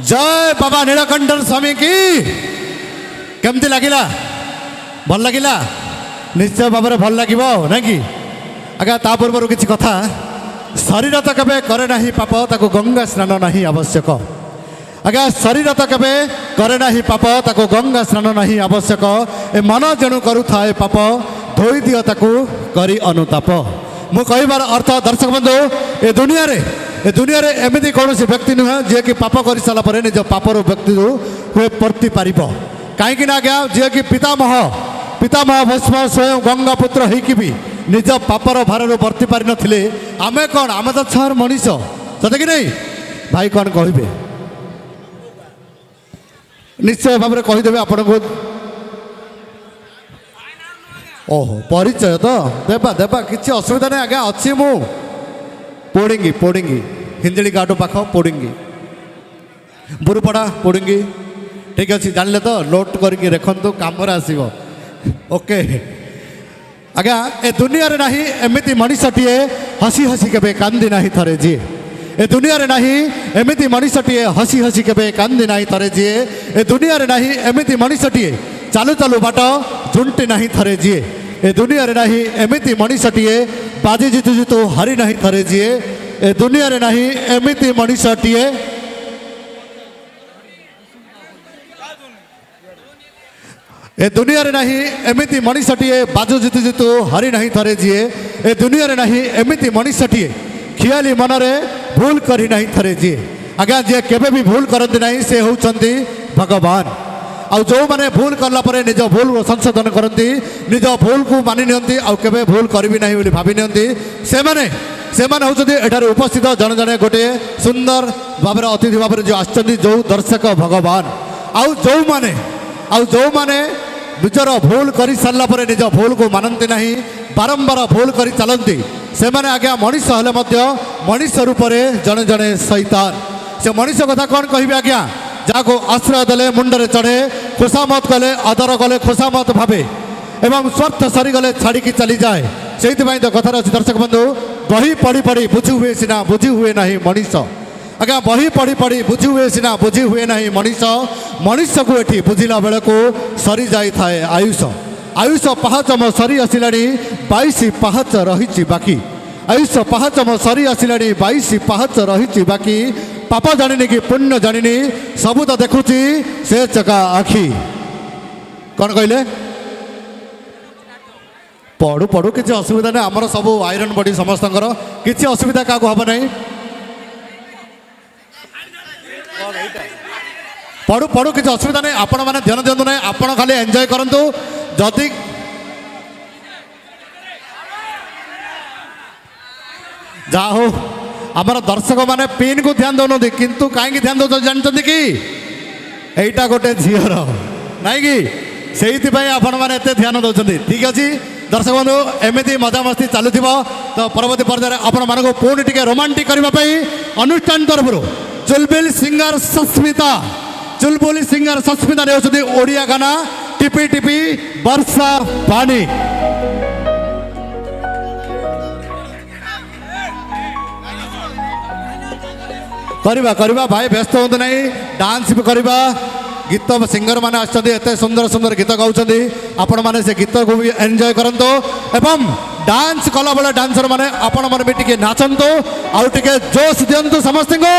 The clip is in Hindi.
जय बाबा नीलकंठन स्वामी की केमती लगिला भल लगिला निश्चय भाव में भल लगे ना कि आज्ञा ता पूर्व किसी कथा शरीर तो केवे करे ना पाप ताको गंगा स्नान नहीं आवश्यक आज्ञा शरीर तो केवे करे ना पाप ताको गंगा स्नान नहीं आवश्यक ए मन जेणु करुए पाप धोई दियो ताको करी अनुताप मु कहबार अर्थ दर्शक बंधु ए दुनिया रे एमती कौन व्यक्ति नुहे जी कि पाप कर सारापर निज पापर व्यक्ति हुए पर्ति पार कहीं आज्ञा जी कि पितामह भस्म स्वयं गंगा पुत्र होकी भी निज पापर भार वर्ती पारि नथिले आमे कौन आमे तो छर मनीष सते कि नहीं भाई कौन कहे निश्चय भाव में कहीदेवे आपण को ओहो परिचय तो देवा देवा किसी असुविधा नहीं आज्ञा अच्छी मु पोड़िंगी हिंजड़ी गाटो पाख पोड़िंगी बुरुपड़ा पोड़िंगी ठीक अच्छे जानले तो नोट करके रखु कम आसो ओके आज्ञा ए दुनिया रे नहीं एमती मनीषटीए हसी हसी केबे कांदी नहीं थरे जी ए दुनिया रे नहीं एमती मनीषटीए हसी हसी केबे कांदी नहीं थरे जी ए दुनिया रे नहीं एमती मनीषटीए चालू चालू बाट झुंटी नहीं थरे जी ए दुनिया रे नहीं एमती मनीषटीए बाजी जितु जितु हारी नहीं थरे जी ए दुनिया रे नहीं एमती मनीषटीए ए दुनिया रे नहीं एमती मनीषटीए बाजू जितु जितु हारी नहीं थरे जी ए दुनिया रे नहीं एमती मनीषटीए खियाली मन रे भूल करी नहीं थरे जी आज्ञा जे केबे भी भूल करते नहीं से होउचंती भगवान आउ जो माने भूल करला परे निज भूल संशोधन करती निज भूल को मानि नियंती आउ केबे भूल करबी नहीं बोली भाबी नियंती से माने होउचंती एठारे उपस्थित जन जने गोटे सुंदर भाबरे अतिथि भाबरे जो आछंती जो दर्शक भगवान आउ जो माने निजर भूल कर सारा पर निज भूल को मानती नहीं बारंबार भूल कर चलती से माने आज्ञा मनीष हेले मनीष रूप से जड़े जड़े शैतान से मनीष कथा कौन कह आज्ञा जहाँ आश्रय देले मुंडे चढ़े खुशामत कले आदर कले खुशामत भावे एवं स्वार्थ सरीगले छाड़ी चली जाए से तो कथार अच्छी दर्शक बंधु बही पढ़ी पढ़ी बुझी हुए सीना बुझी हुए नहीं मनीष आज्ञा बही पढ़ी पढ़ी बुझी हुए सीना बुझी हुए नहीं मनीष को एठी बुझिला बेल को सरी जाई थाए आयुष पाहाच मो सरी आसला 22 पाहाच रही बाकी आयुष पाहाच मो सरी आसला 22 पाहाच रही बाकी पाप जानी कि पुण्य जानी सबू तो देखुची से चका आखि कौन कहले पढ़ू पढ़ू किसी असुविधा नहीं आमर सब आयरन बॉडी समस्त किसी असुविधा क्या हम नहीं पढ़ू पढ़ू किसी असुविधा नहीं आपण मैंने ध्यान दिंतु ना आपण खाली एंजॉय करंतु जदि जा हो आमर दर्शक माने पिन को ध्यान दौन किंतु कहीं ध्यान दौ जानते कि यहीटा गोटे झीर नाई कि से आपण मैंने ध्यान दौरान ठीक अच्छे दर्शक बंधु एमती मजामस्ती चलुव तो परवर्ती पर्यायर आपण मानक पुणी टी रोमांटिक करने अनुष्ठान तरफ चुलबुल सिंगर सस्मिता ने ओडिया गाना टिपी टिपी वर्षा पानी करवा भाई व्यस्त हूँ नहीं डांस भी करवा गीत सिंगर मैंने आते सुंदर सुंदर गीत गाँव आपण मैंने से गीत को भी एंजॉय करंतु एवं डांस कला बेले डांसर मैंने आपण मैंने भी टिके नाचंतु आउ टिके जोश दिंतु समस्त को।